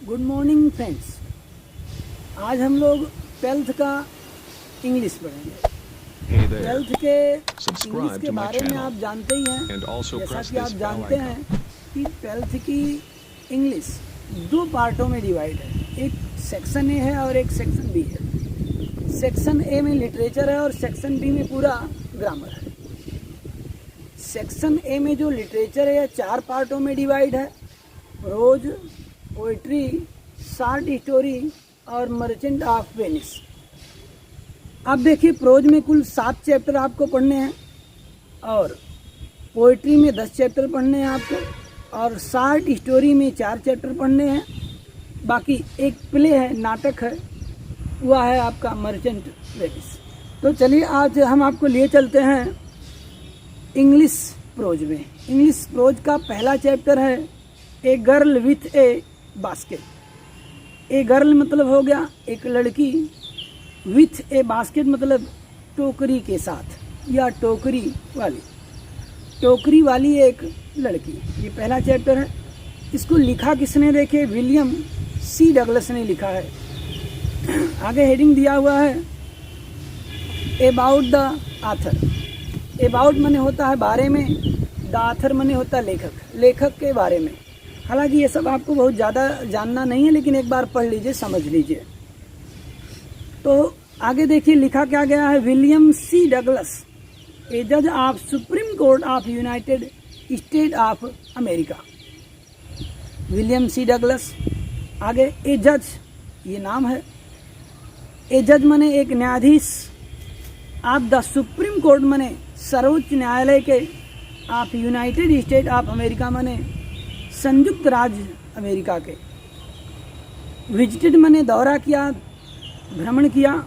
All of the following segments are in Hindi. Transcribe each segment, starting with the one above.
Good morning friends. आज हम लोग 12th का इंग्लिश पढ़ेंगे। Hey there. 12th के Subscribe इंग्लिश के to my बारे में channel आप जानते ही हैं, and also जैसा press कि आप this bell जानते icon. हैं कि 12th की इंग्लिश दो पार्टों में डिवाइड है। एक सेक्शन ए है और एक सेक्शन बी है। सेक्शन ए में लिटरेचर है और सेक्शन बी में पूरा ग्रामर है। सेक्शन ए में जो लिटरेचर है 4 पार्टों में डिवाइड है। प्रोज, पोइट्री, शॉर्ट स्टोरी और मर्चेंट ऑफ वेनिस। अब देखिए, प्रोज में कुल 7 चैप्टर आपको पढ़ने हैं और पोइट्री में 10 चैप्टर पढ़ने हैं आपको और शॉर्ट स्टोरी में 4 चैप्टर पढ़ने हैं। बाकी एक प्ले है, नाटक है, वह है आपका मर्चेंट वेनिस। तो चलिए आज हम आपको लिए चलते हैं इंग्लिश प्रोज में। इंग्लिश प्रोज का पहला चैप्टर है a girl with a basket. A girl मतलब हो गया एक लड़की, विथ ए बास्केट मतलब टोकरी के साथ या टोकरी वाली एक लड़की। ये पहला चैप्टर है। इसको लिखा किसने देखे? विलियम सी डगलस ने लिखा है। आगे हेडिंग दिया हुआ है अबाउट द आथर। अबाउट माने होता है बारे में, द आथर माने होता है लेखक के बारे में। हालांकि ये सब आपको बहुत ज़्यादा जानना नहीं है, लेकिन एक बार पढ़ लीजिए, समझ लीजिए। तो आगे देखिए लिखा क्या गया है। विलियम सी डगलस, ए जज of supreme court of united state of America. William C Douglas. आगे ए जज, ये नाम है। ए जज माने एक न्यायाधीश, ऑफ द सुप्रीम कोर्ट माने सर्वोच्च न्यायालय के, of united state of America माने संयुक्त राज्य अमेरिका के। विजिटेड माने दौरा किया, भ्रमण किया।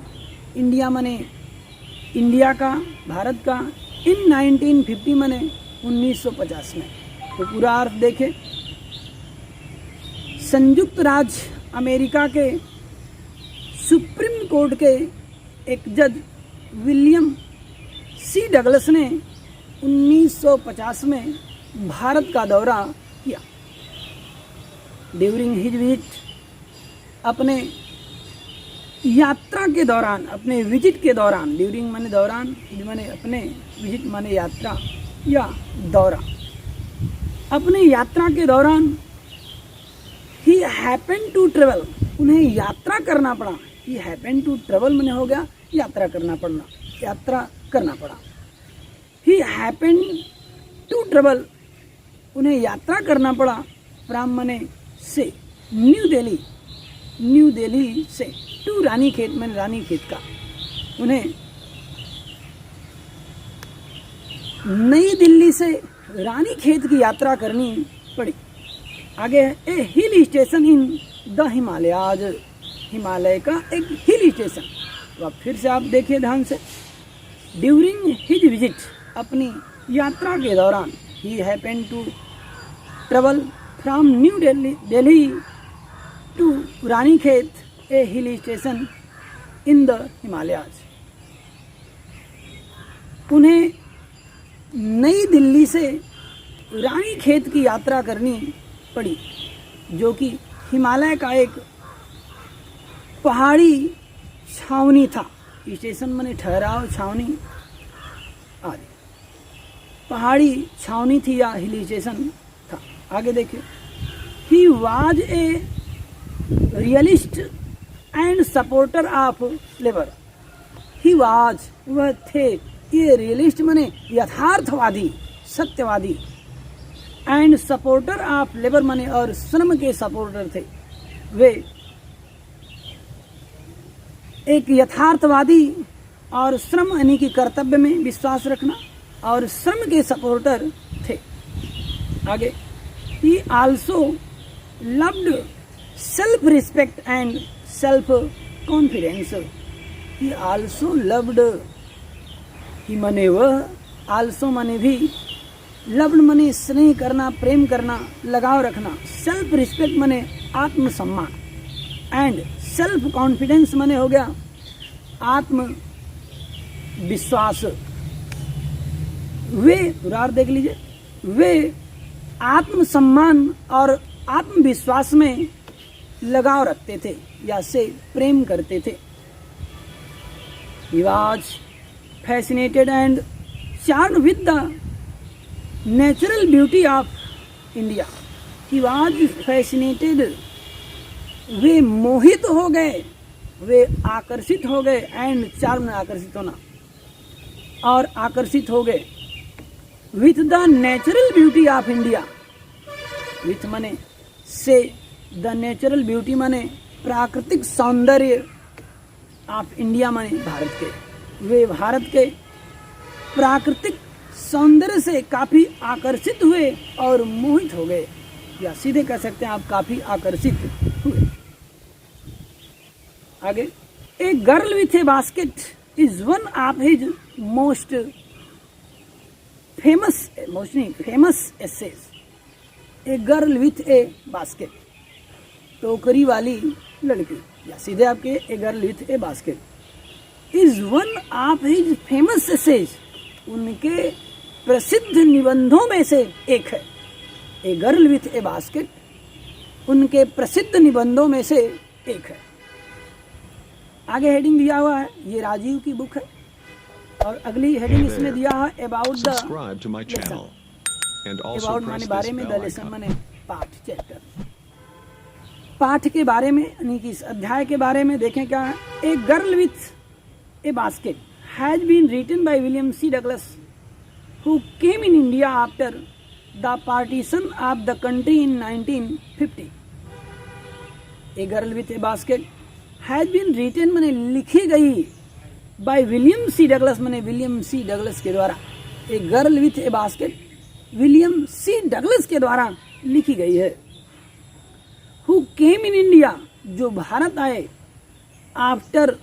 इंडिया माने इंडिया का, भारत का। इन 1950 माने 1950 में। तो पूरा अर्थ देखें। संयुक्त राज्य अमेरिका के सुप्रीम कोर्ट के एक जज विलियम सी डगलस ने 1950 में भारत का दौरा किया। ड्यूरिंग हिज विजिट, अपने यात्रा के दौरान, अपने विजिट के दौरान। ड्यूरिंग माने दौरान, हिज माने अपने, विजिट माने यात्रा या दौरा। अपने यात्रा के दौरान ही हैपन टू ट्रेवल, उन्हें यात्रा करना पड़ा। ही हैपन टू ट्रेवल माने हो गया यात्रा करना पड़ना, यात्रा करना पड़ा। ही हैपन टू ट्रेवल, उन्हें यात्रा करना पड़ा। फ्रॉम माने से, न्यू दिल्ली से, टू रानीखेत माने रानीखेत का। उन्हें नई दिल्ली से रानीखेत की यात्रा करनी पड़ी। आगे है a hill station in the Himalayas, Himalaya का एक हिल स्टेशन। तो अब फिर से आप देखिए ध्यान से। ड्यूरिंग हिज विजिट, अपनी यात्रा के दौरान, he happen to travel from New Delhi to Ranikhet, a hill station in the Himalayas. उन्हें नई दिल्ली से रानीखेत की यात्रा करनी पड़ी, जो कि हिमालय का एक पहाड़ी छावनी था। स्टेशन माने ठहराव, छावनी आदि। पहाड़ी छावनी थी या हिल स्टेशन था। आगे देखिए। He was a realist and supporter of labour. He was, वह थे, ये रियलिस्ट माने यथार्थवादी, सत्यवादी। एंड सपोर्टर ऑफ लेबर माने और श्रम के सपोर्टर थे। वे एक यथार्थवादी और श्रम यानी कि कर्तव्य में विश्वास रखना और श्रम के सपोर्टर थे। आगे। He also loved self respect and self confidence. He also loved, he माने वह, आल्सो माने भी, लव्ड माने स्नेह करना, प्रेम करना, लगाव रखना। सेल्फ रिस्पेक्ट माने आत्मसम्मान एंड सेल्फ कॉन्फिडेंस माने हो गया आत्म विश्वास। वे, उदाहरण देख लीजिए, वे आत्मसम्मान और आत्मविश्वास में लगाव रखते थे या से प्रेम करते थे। He was fascinated and charmed with the natural beauty of India. He was fascinated, वे मोहित हो गए, वे आकर्षित हो गए, एंड चार्म आकर्षित होना, और आकर्षित हो गए with the natural beauty of India. With मने से, द नेचुरल ब्यूटी मने प्राकृतिक सौंदर्य ऑफ इंडिया मने भारत के, वे भारत के प्राकृतिक सौंदर्य से काफी आकर्षित हुए और मोहित हो गए, या सीधे कह सकते हैं आप काफी आकर्षित हुए। आगे, a girl with a basket is one of his most famous essays. A girl with a basket, टोकरी वाली लड़की, या सीधे आपके a girl with a basket is one of his famous essays, उनके प्रसिद्ध निबंधों में से एक है। A girl with a basket उनके प्रसिद्ध निबंधों में से एक है। आगे हेडिंग दिया हुआ है, ये राजीव की बुक है, और अगली हेडिंग इसमें दिया है अबाउट द लेसन। अबाउट माने बारे में, द लेसन माने पाठ, चैप्टर, पाठ के बारे में, यानी कि इस अध्याय के बारे में। देखें क्या है। A girl with a basket has been written by William C Douglas who came in India after the partition of the country in 1950। A girl with a basket has been written माने लिखी गई, बाय विलियम सी डगलस माने विलियम सी डगलस के द्वारा। A girl with a basket William C Douglas के द्वारा लिखी गई है। हु केम इन इंडिया, जो भारत आए, आफ्टर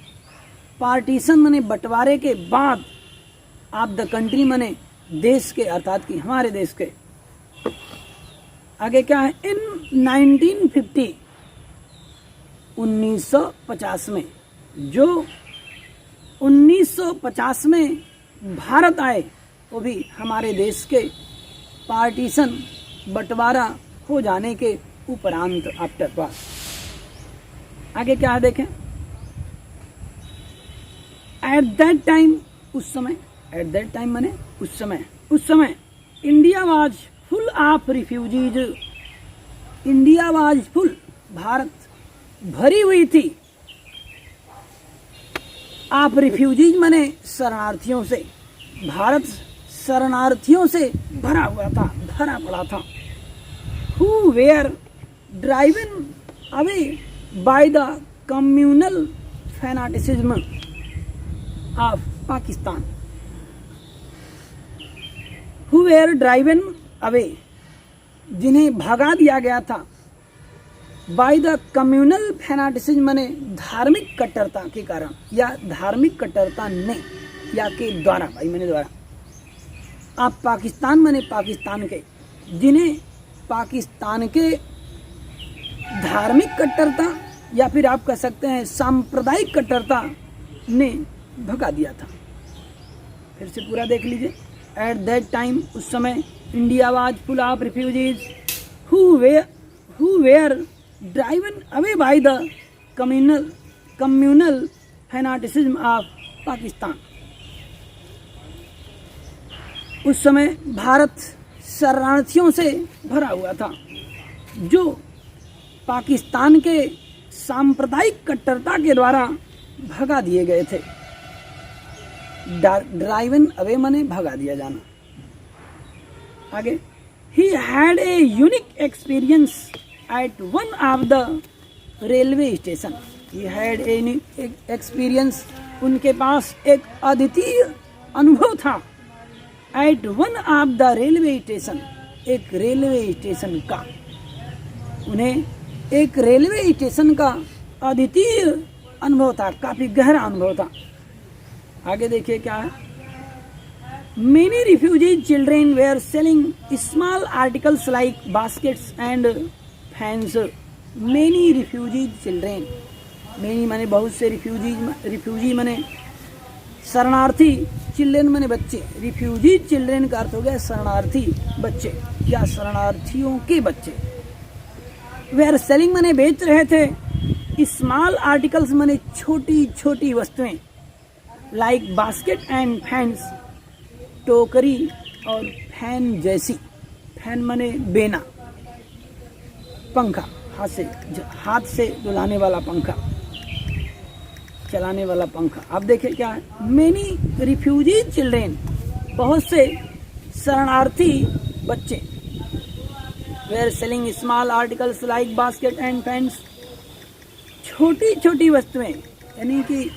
पार्टीशन माने बंटवारे के बाद, ऑफ द कंट्री माने देश के, अर्थात कि हमारे देश के। आगे क्या है। इन 1950 1950 में, जो 1950 में भारत आए, वो भी हमारे देश के पार्टीशन, बंटवारा हो जाने के उपरांत, आफ्टर पास। आगे क्या है देखें। एट दैट टाइम, उस समय, एट दैट टाइम माने उस समय, उस समय India was full of refugees. India was full, Bharat भरी हुई थी, ऑफ रिफ्यूजीज माने शरणार्थियों से, भारत शरणार्थियों से भरा हुआ था, भरा पड़ा था। Who were driven away by the communal fanaticism of Pakistan. Who were driven away, जिन्हें भगा दिया गया था, बाय द कम्युनल फैनाटिसिज्म माने धार्मिक कट्टरता के कारण, या धार्मिक कट्टरता ने, या के द्वारा, भाई मैंने द्वारा। आप पाकिस्तान माने पाकिस्तान के, जिन्हें पाकिस्तान के धार्मिक कट्टरता, या फिर आप कह सकते हैं सांप्रदायिक कट्टरता ने भगा दिया था। फिर से पूरा देख लीजिए। एट दैट टाइम, उस समय, India was full of refugees who were driven away by the communal fanaticism of Pakistan. उस समय भारत शरणार्थियों से भरा हुआ था, जो पाकिस्तान के सांप्रदायिक कट्टरता के द्वारा भगा दिए गए थे। ड्राइवन अवे माने भगा दिया जाना। आगे, he had a unique experience at one of the railway station. He had a unique experience, उनके पास एक अद्वितीय अनुभव था। At one of the railway station, एक रेलवे स्टेशन का, उन्हें एक रेलवे स्टेशन का अद्वितीय अनुभव था, काफी गहरा अनुभव था। आगे देखिए क्या है। Many refugees children were selling small articles like baskets and fans. Many refugees children, many माने बहुत से, रिफ्यूजी माने शरणार्थी, चिल्ड्रेन माने बच्चे। रिफ्यूजी चिल्ड्रेन का अर्थ हो गया शरणार्थी बच्चे, या शरणार्थियों के बच्चे। वेयर सेलिंग माने बेच रहे थे, स्मॉल आर्टिकल्स माने छोटी छोटी वस्तुएं, लाइक बास्केट एंड फैंस, टोकरी और फैन जैसी। फैन माने बेना, पंखा, हाथ से डुलाने वाला पंखा, चलाने वाला पंखा। अब देखिए क्या है, मेनी रिफ्यूजी चिल्ड्रेन, बहुत से शरणार्थी बच्चे, were selling small articles like basket and fans, छोटी छोटी वस्तुएं, यानी कि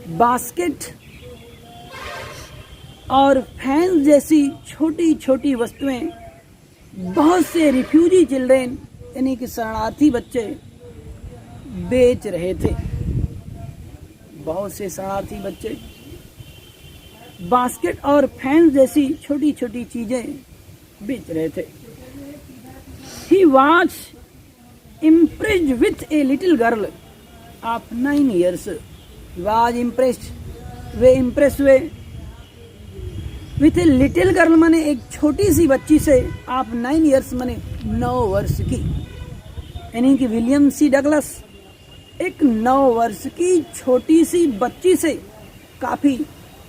बास्केट और फैंस जैसी छोटी छोटी वस्तुएं बहुत से रिफ्यूजी चिल्ड्रेन, यानी कि शरणार्थी बच्चे बेच रहे थे। बहुत से शरणार्थी बच्चे बास्केट और फैंस जैसी छोटी छोटी चीजें बेच रहे थे। He was impressed with a little girl of 9 years. He was impressed, way impress हुए विथ ए लिटिल गर्ल माने एक छोटी सी बच्ची से, आप 9 ईयर्स माने 9 वर्ष की, यानी कि विलियम सी डगलस एक 9 वर्ष की छोटी सी बच्ची से काफी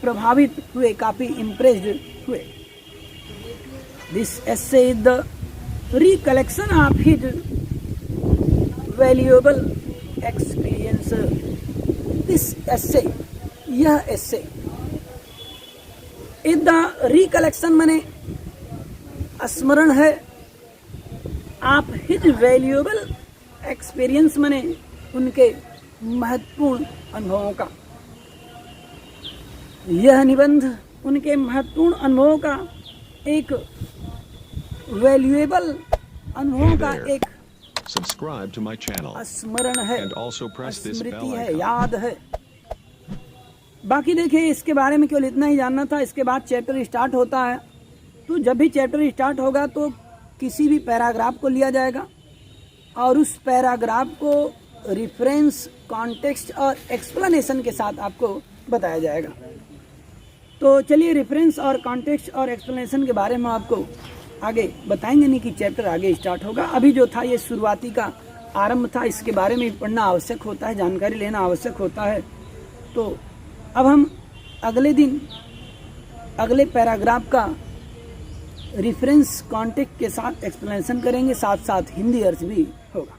प्रभावित हुए, काफी इम्प्रेस्ड हुए। This essay is the recollection of his valuable experience. This एसे, यह एसे इज द रिकलेक्शन माने स्मरण है, आप हिज वैल्यूएबल एक्सपीरियंस माने उनके महत्वपूर्ण अनुभवों का। यह निबंध उनके महत्वपूर्ण अनुभवों का, एक वैल्यूएबल अनुभवों का एक Subscribe to my channel स्मरण है, and also press this Smriti bell है, icon. याद है। बाकी देखिए, इसके बारे में केवल इतना ही जानना था। इसके बाद चैप्टर स्टार्ट होता है, तो जब भी चैप्टर स्टार्ट होगा तो किसी भी पैराग्राफ को लिया जाएगा और उस पैराग्राफ को रेफरेंस, कॉन्टेक्स्ट और एक्सप्लेनेशन के साथ आपको बताया जाएगा। तो चलिए, रेफरेंस और कॉन्टेक्स्ट और एक्सप्लेनेशन के बारे में आपको आगे बताएंगे, नहीं कि चैप्टर आगे स्टार्ट होगा। अभी जो था ये शुरुआती का आरंभ था, इसके बारे में पढ़ना आवश्यक होता है, जानकारी लेना आवश्यक होता है। तो अब हम अगले दिन अगले पैराग्राफ का रेफरेंस, कॉन्टेक्स्ट के साथ एक्सप्लेनेशन करेंगे, साथ साथ हिंदी अर्थ भी होगा।